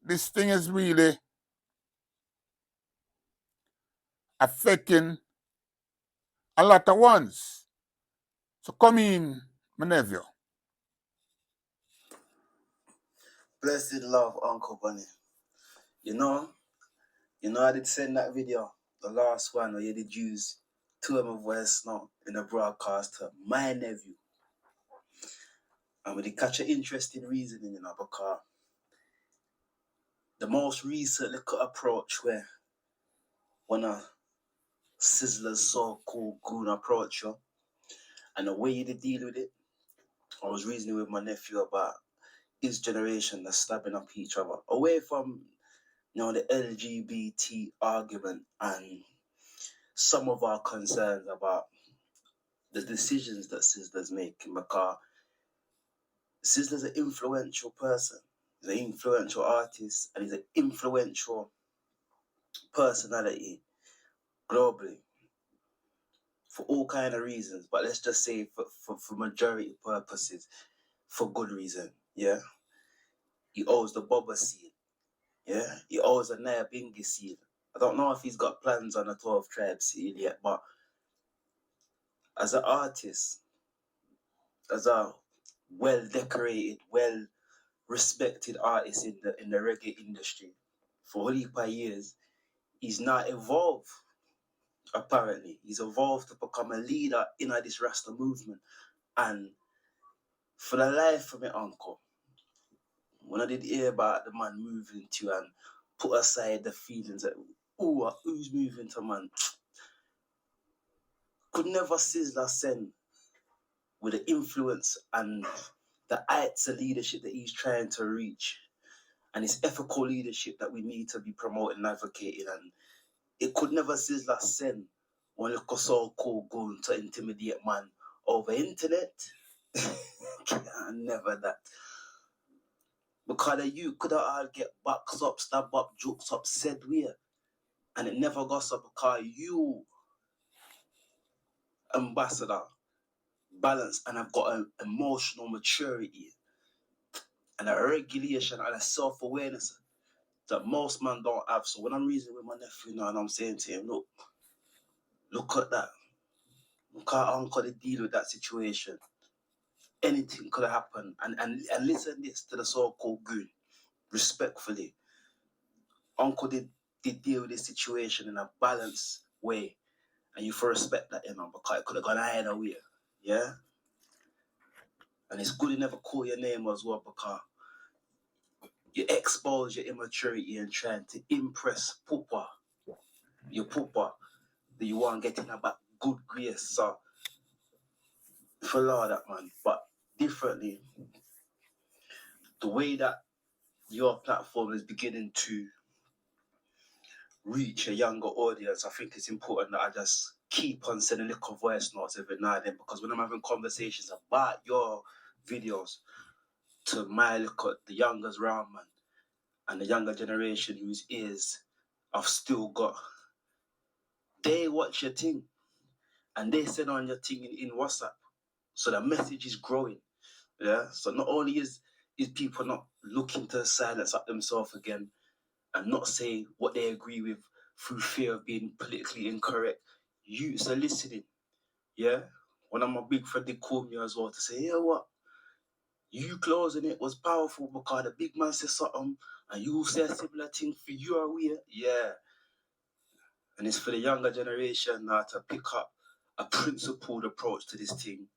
this thing is really affecting a lot of ones. So come in, my nephew. Blessed love, Uncle Bunny. You know, I did send that video, the last one where you did use two of my voice now in the broadcast to my nephew. And we did catch an interesting reasoning, because the most recent little approach where one of Sizzler's so-called goon approach you, and the way you did deal with it, I was reasoning with my nephew about his generation that's stabbing up each other. Away from, the LGBT argument and some of our concerns about the decisions that Sizzler's making, because Sizzler's an influential person. He's an influential artist and he's an influential personality globally for all kind of reasons. But let's just say for majority purposes, for good reason. Yeah, he owes the Boba scene. Yeah, he owns a Nyabingi seal. I don't know if he's got plans on a 12 tribe seal yet, but as an artist, as a well decorated, well respected artist in the reggae industry for a heap of years, he's now evolved. Apparently, he's evolved to become a leader in this Rasta movement. And for the life of me, uncle, when I did hear about the man moving to and put aside the feelings that, oh, who's moving to, man, could never Sizzler send with the influence and the heights of leadership that he's trying to reach, and it's ethical leadership that we need to be promoting and advocating. And it could never Sizzler send one little so-called gun to intimidate man over internet. Never that. Because you could all get boxed up, stabbed up, jokes up, said weird. And it never goes up because you, ambassador, balance, and I've got an emotional maturity and a regulation and a self-awareness that most men don't have. So when I'm reasoning with my nephew now and I'm saying to him, look at that. Look how Uncle did deal with that situation. Anything could have happened. And listen this to the so-called goon, respectfully. Uncle did deal with this situation in a balanced way. And you for respect that, because it could have gone either way. Yeah? And it's good you never call your name as well, because you expose your immaturity and trying to impress Poopa, your Poopa, that you want getting about good grace. So, for Lord that, man. But differently, the way that your platform is beginning to reach a younger audience, I think it's important that I just keep on sending little voice notes every now and then, because when I'm having conversations about your videos to the youngers round, man, and the younger generation whose ears I've still got, they watch your thing and they send on your thing in WhatsApp. So the message is growing. Yeah. So not only is people not looking to silence up themselves again and not say what they agree with through fear of being politically incorrect, youths are listening. Yeah. When I'm a big friend, they call me as well to say, yeah, what? You closing it was powerful because the big man said something and you say a similar thing for you are weird. Yeah. And it's for the younger generation now to pick up a principled approach to this thing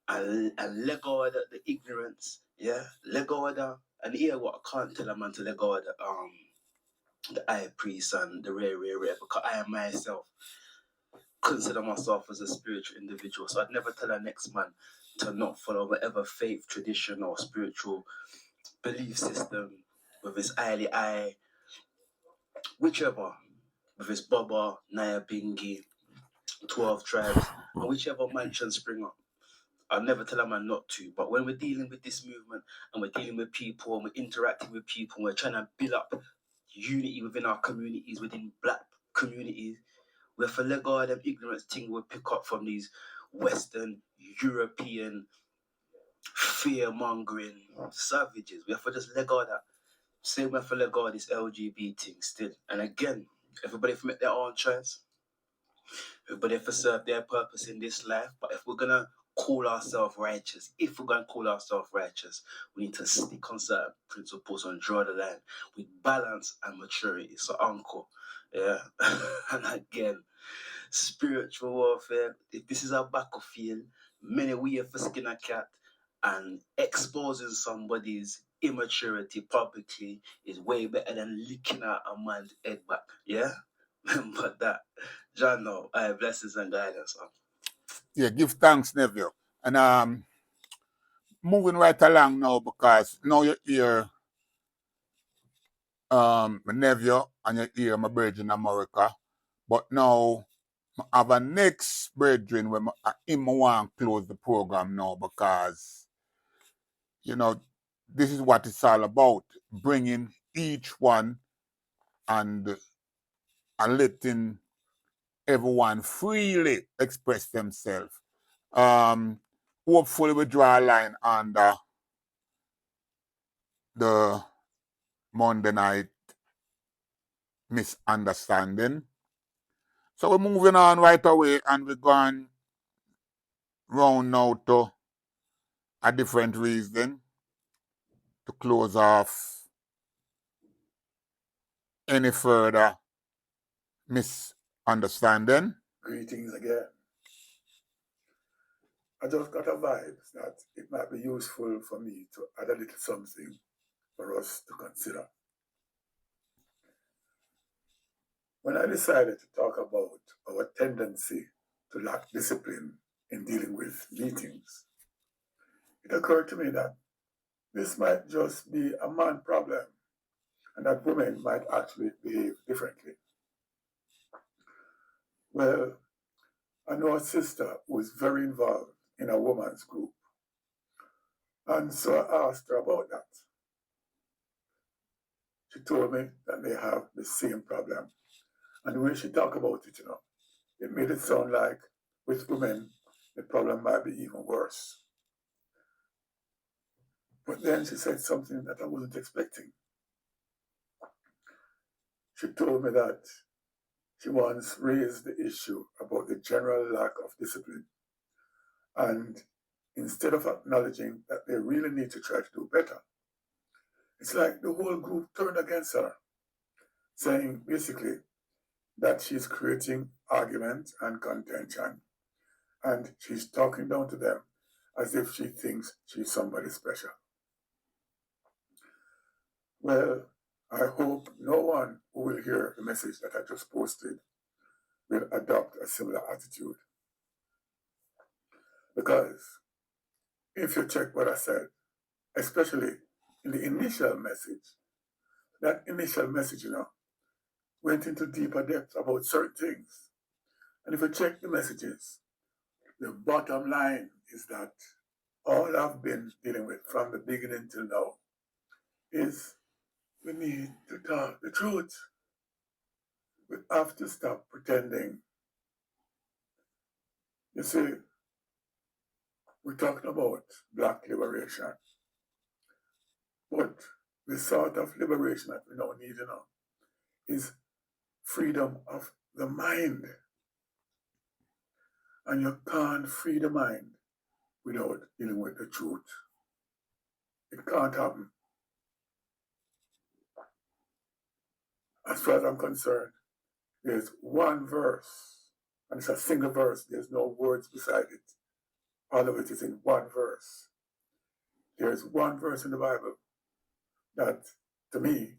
and let go of the ignorance, yeah? Let go of that. And hear what I can't tell a man to let go of the high priest and the rare, because I am myself consider myself as a spiritual individual. So I'd never tell a next man to not follow whatever faith, tradition, or spiritual belief system, whether it's I, whichever, whether it's Baba, Naya Bingi, 12 tribes, and whichever mansion spring up. I'll never tell a man not to. But when we're dealing with this movement and we're dealing with people and we're interacting with people and we're trying to build up unity within our communities, within black communities, we have to let go of them ignorance thing we pick up from these Western, European, fear-mongering savages. We have to just let go of that. Same we have to let go of this LGBT thing still. And again, everybody have to make their own choice. Everybody have to serve their purpose in this life. But if we're going to call ourselves righteous, we need to stick on certain principles and draw the line with balance and maturity. So, uncle, yeah. And again, spiritual warfare, if this is a battlefield, many we have to skin a cat, and exposing somebody's immaturity publicly is way better than licking out a man's head back. Yeah? But that, John, no, blessings and guidance. Yeah, give thanks, nephew. And moving right along now, because now you hear my nephew and you hear my brother in America. But now I have a next brethren when I want to close the program now, because this is what it's all about, bringing each one and letting everyone freely express themselves. Hopefully we draw a line under the Monday night misunderstanding. So we're moving on right away and we're going round now to a different reason to close off any further misunderstanding. Greetings again. I just got a vibe that it might be useful for me to add a little something for us to consider. When I decided to talk about our tendency to lack discipline in dealing with meetings, it occurred to me that this might just be a man problem and that women might actually behave differently. Well, I know a sister who is very involved in a woman's group, and so I asked her about that. She told me that they have the same problem. And the way she talked about it, it made it sound like with women, the problem might be even worse. But then she said something that I wasn't expecting. She told me that she once raised the issue about the general lack of discipline. And instead of acknowledging that they really need to try to do better, it's like the whole group turned against her, saying basically that she's creating argument and contention. And she's talking down to them as if she thinks she's somebody special. Well, I hope no one who will hear the message that I just posted will adopt a similar attitude. Because if you check what I said, especially in the initial message, that initial message, went into deeper depth about certain things. And if you check the messages, the bottom line is that all I've been dealing with from the beginning till now is we need to talk the truth. We have to stop pretending. You see, we're talking about black liberation. But the sort of liberation that we now need is freedom of the mind. And you can't free the mind without dealing with the truth. It can't happen. As far as I'm concerned, there's one verse, and it's a single verse. There's no words beside it. All of it is in one verse. There's one verse in the Bible that, to me,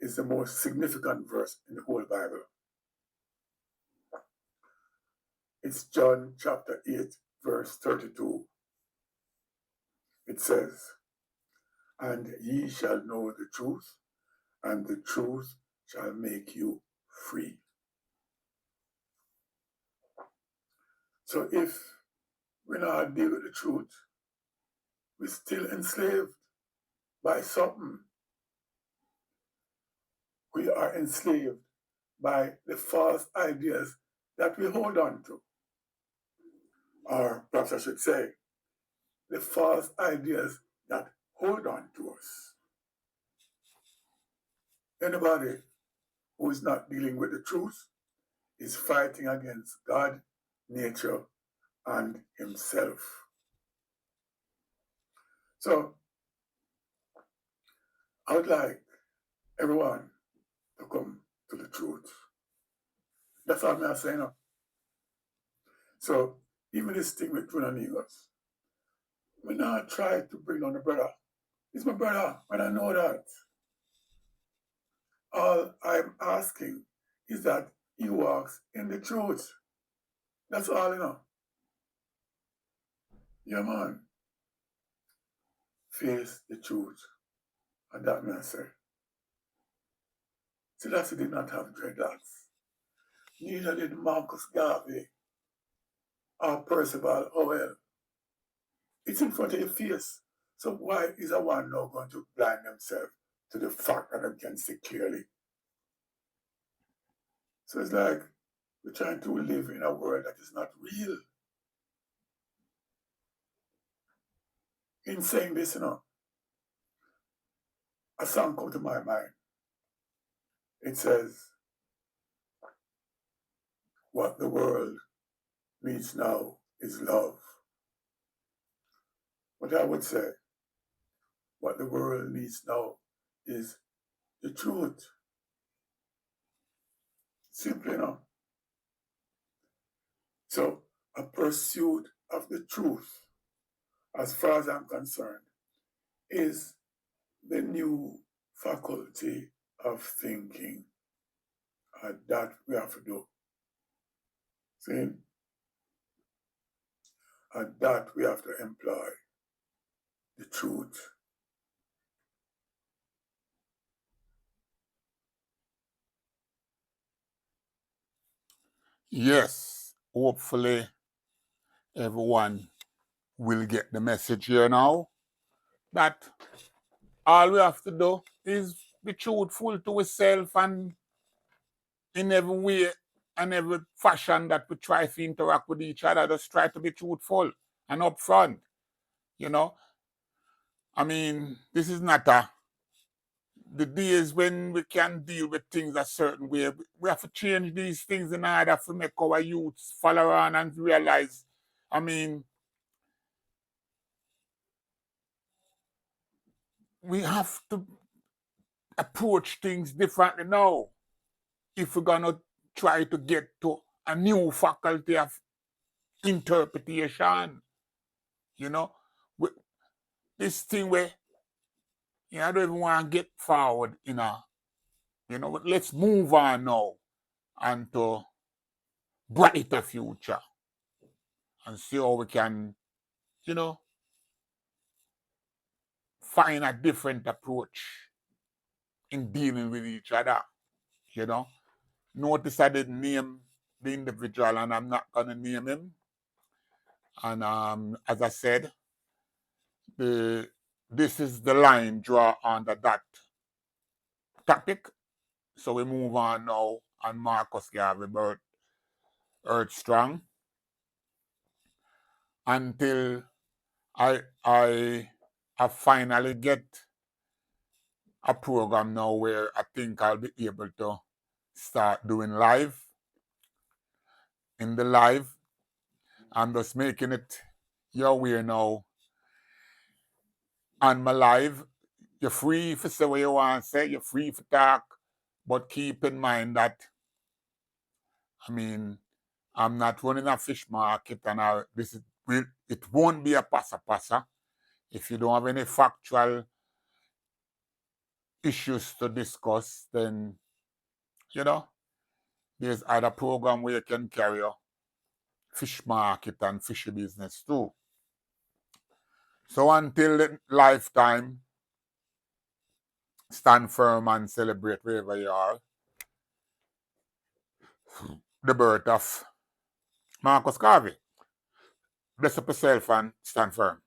is the most significant verse in the whole Bible. It's John chapter 8, verse 32. It says, "And ye shall know the truth, and the truth shall make you free." So if we not deal with the truth, we're still enslaved by something. We are enslaved by the false ideas that we hold on to. Or perhaps I should say, the false ideas that hold on to us. Anybody who is not dealing with the truth is fighting against God, nature, and himself. So I would like everyone to come to the truth. That's all I'm saying now. So even this thing with Junior Negus, we not try to bring on the brother. He's my brother, and I know that. All I'm asking is that he walks in the truth. That's all. Yeah, man. Face the truth. And that man said. Selassie did not have dreadlocks. Neither did Marcus Garvey or Percival Howell. It's in front of your face. So why is a one now going to blind themselves to the fact that they can see clearly? So it's like we're trying to live in a world that is not real. In saying this, a song comes to my mind. It says, what the world needs now is love. But I would say what the world needs now is the truth. Simply enough. So a pursuit of the truth, as far as I'm concerned, is the new faculty of thinking that we have to do. See? And that we have to employ the truth. Yes, hopefully everyone will get the message here now that all we have to do is be truthful to ourselves, and in every way and every fashion that we try to interact with each other, just try to be truthful and upfront. You know, I mean, this is not the days when we can deal with things a certain way. We have to change these things in order to make our youths follow on and realize, I mean, we have to approach things differently now if we're going to try to get to a new faculty of interpretation. You know, this thing where I don't even want to get forward, let's move on now and to brighter future and see how we can, find a different approach in dealing with each other. Notice I didn't name the individual, and I'm not gonna name him. And as I said, this is the line draw under that topic. So we move on now on Marcus Garvey about Earth Strong until I finally get a program now where I think I'll be able to start doing live. In the live, I'm just making it your way now. On my live, you're free to say what you want to say, you're free to talk, but keep in mind that, I'm not running a fish market, and it won't be a passa. If you don't have any factual issues to discuss, then, there's other program where you can carry a fish market and fishy business too. So until the lifetime, stand firm and celebrate wherever you are. The birth of Marcus Garvey. Bless up yourself and stand firm.